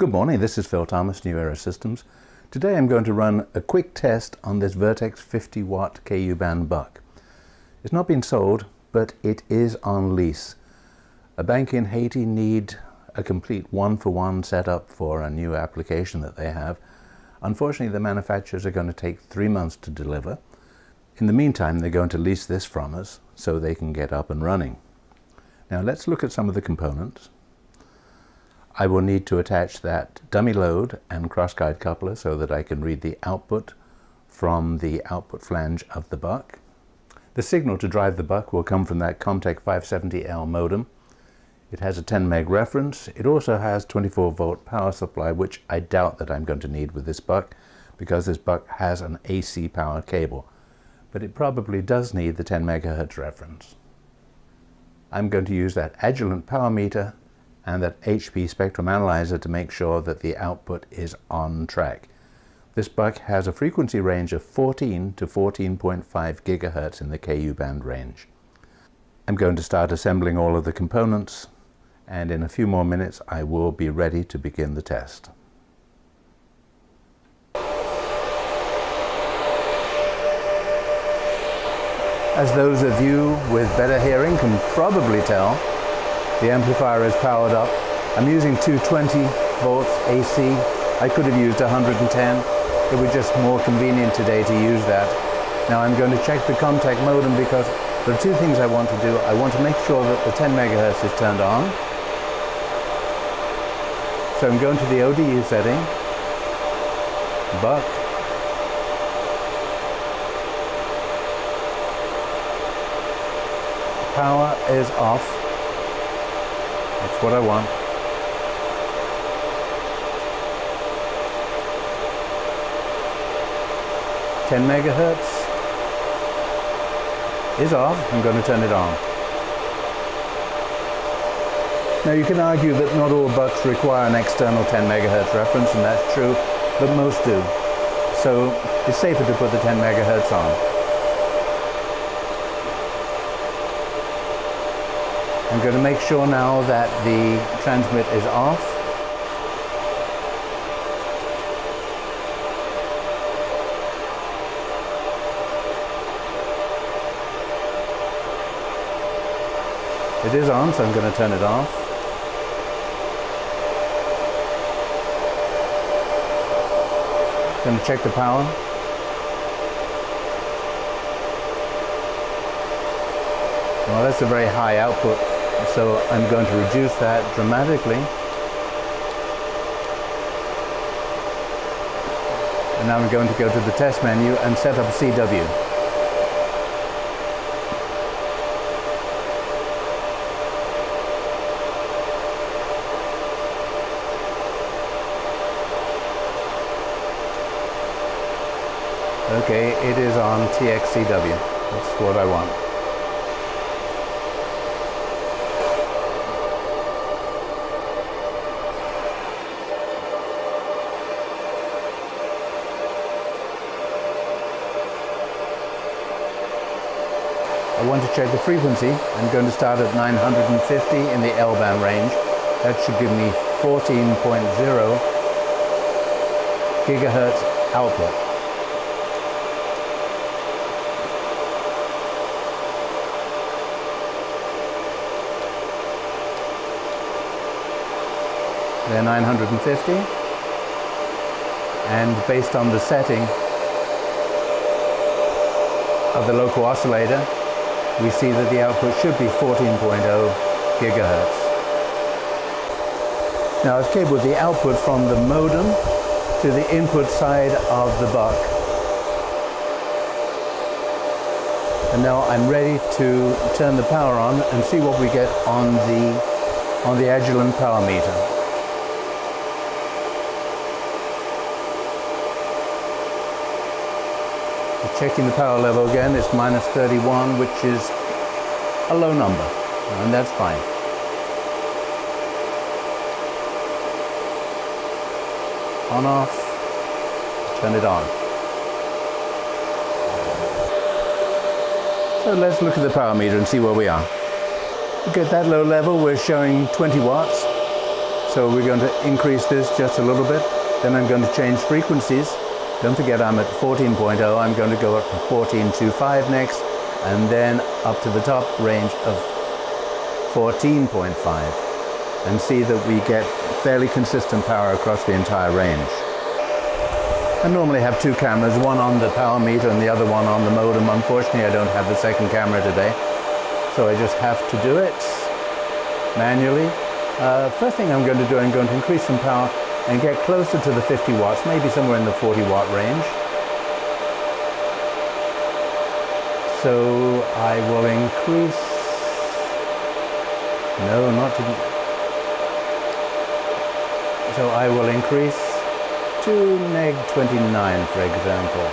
Good morning, this is Phil Thomas, New Era Systems. Today I'm going to run a quick test on this Vertex 50 watt KU-Band BUC. It's not been sold, but it is on lease. A bank in Haiti need a complete one-for-one setup for a new application that they have. Unfortunately, the manufacturers are going to take 3 months to deliver. In the meantime, they're going to lease this from us so they can get up and running. Now let's look at some of the components. I will need to attach that dummy load and cross-guide coupler so that I can read the output from the output flange of the BUC. The signal to drive the BUC will come from that Comtech 570L modem. It has a 10 meg reference. It also has 24 volt power supply, which I doubt that I'm going to need with this BUC because this BUC has an AC power cable. But it probably does need the 10 megahertz reference. I'm going to use that Agilent power meter and that HP spectrum analyzer to make sure that the output is on track. This BUC has a frequency range of 14 to 14.5 gigahertz in the KU band range. I'm going to start assembling all of the components, and in a few more minutes I will be ready to begin the test. As those of you with better hearing can probably tell, the amplifier is powered up. I'm using 220 volts AC. I could have used 110. It was just more convenient today to use that. Now I'm going to check the Comtech modem because there are two things I want to do. I want to make sure that the 10 megahertz is turned on. So I'm going to the ODU setting, BUC, power is off. That's what I want. $10 megahertz is off. I'm going to turn it on. Now you can argue that not all BUCs require an external 10 megahertz reference, and that's true, but most do. So it's safer to put the 10 megahertz on. I'm going to make sure now that the transmit is off. It is on, so I'm going to turn it off. Going to check the power. Well, that's a very high output, so I'm going to reduce that dramatically. And now I'm going to go to the test menu and set up CW. Okay, it is on TXCW. That's what I want. I want to check the frequency. I'm going to start at 950 in the L band range. That should give me 14.0 gigahertz output. They're 950, and based on the setting of the local oscillator, we see that the output should be 14.0 gigahertz. Now I've cabled the output from the modem to the input side of the BUC. And now I'm ready to turn the power on and see what we get on the Agilent power meter. Checking the power level again, it's minus 31, which is a low number, and that's fine. On, off, turn it on. So let's look at the power meter and see where we are. Look at that low level, we're showing 20 watts. So we're going to increase this just a little bit. Then I'm going to change frequencies. Don't forget I'm at 14.0. I'm going to go up to 14.25 next, and then up to the top range of 14.5, and see that we get fairly consistent power across the entire range. I normally have two cameras, one on the power meter and the other one on the modem. Unfortunately, I don't have the second camera today, so I just have to do it manually. First thing I'm going to do, I'm going to increase some power and get closer to the 50 watts, maybe somewhere in the 40 watt range. So I will increase, no, not to, so I will increase to neg 29, for example.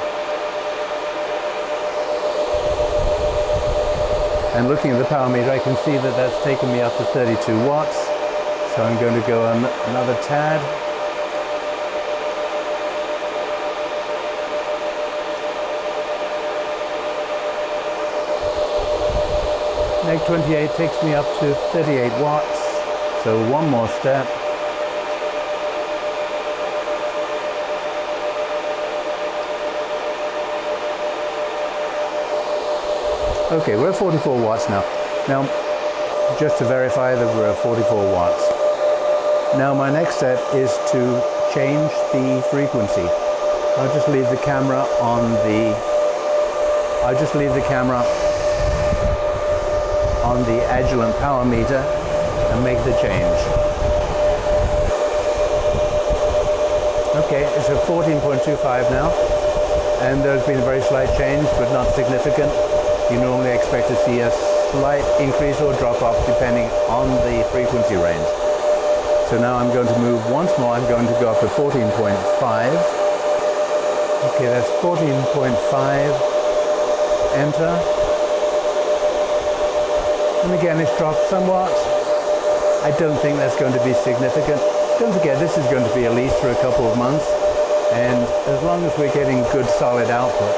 And looking at the power meter, I can see that that's taken me up to 32 watts. So I'm going to go on another tad. Neg 28 takes me up to 38 watts. So one more step. Okay, we're at 44 watts now. Now, just to verify that we're at 44 watts. Now my next step is to change the frequency. I'll just leave the camera on the Agilent power meter and make the change. Okay, it's at 14.25 now, and there's been a very slight change, but not significant. You normally expect to see a slight increase or drop off depending on the frequency range. So now I'm going to move once more. I'm going to go up to 14.5. Okay, that's 14.5. Enter. And again, it's dropped somewhat. I don't think that's going to be significant. Don't forget, this is going to be a lease for a couple of months. And as long as we're getting good solid output,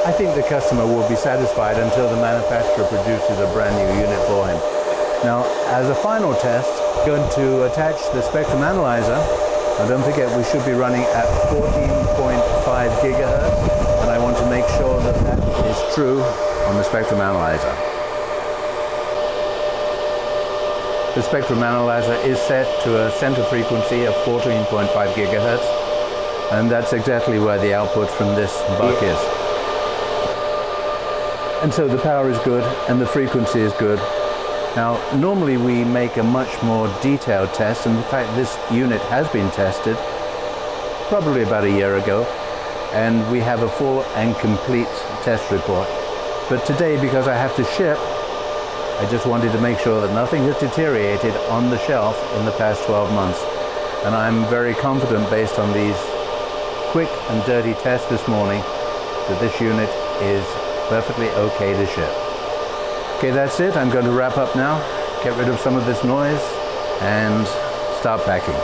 I think the customer will be satisfied until the manufacturer produces a brand new unit for him. Now, as a final test, I'm going to attach the spectrum analyzer. Now, don't forget, we should be running at 14.5 gigahertz, and I want to make sure that that is true on the spectrum analyzer. The spectrum analyzer is set to a center frequency of 14.5 gigahertz, and that's exactly where the output from this BUC is. And so the power is good and the frequency is good. Now, normally we make a much more detailed test, and in fact this unit has been tested probably about a year ago, and we have a full and complete test report. But today, because I have to ship, I just wanted to make sure that nothing has deteriorated on the shelf in the past 12 months. And I'm very confident, based on these quick and dirty tests this morning, that this unit is perfectly okay to ship. Okay, that's it. I'm going to wrap up now, get rid of some of this noise, and start packing.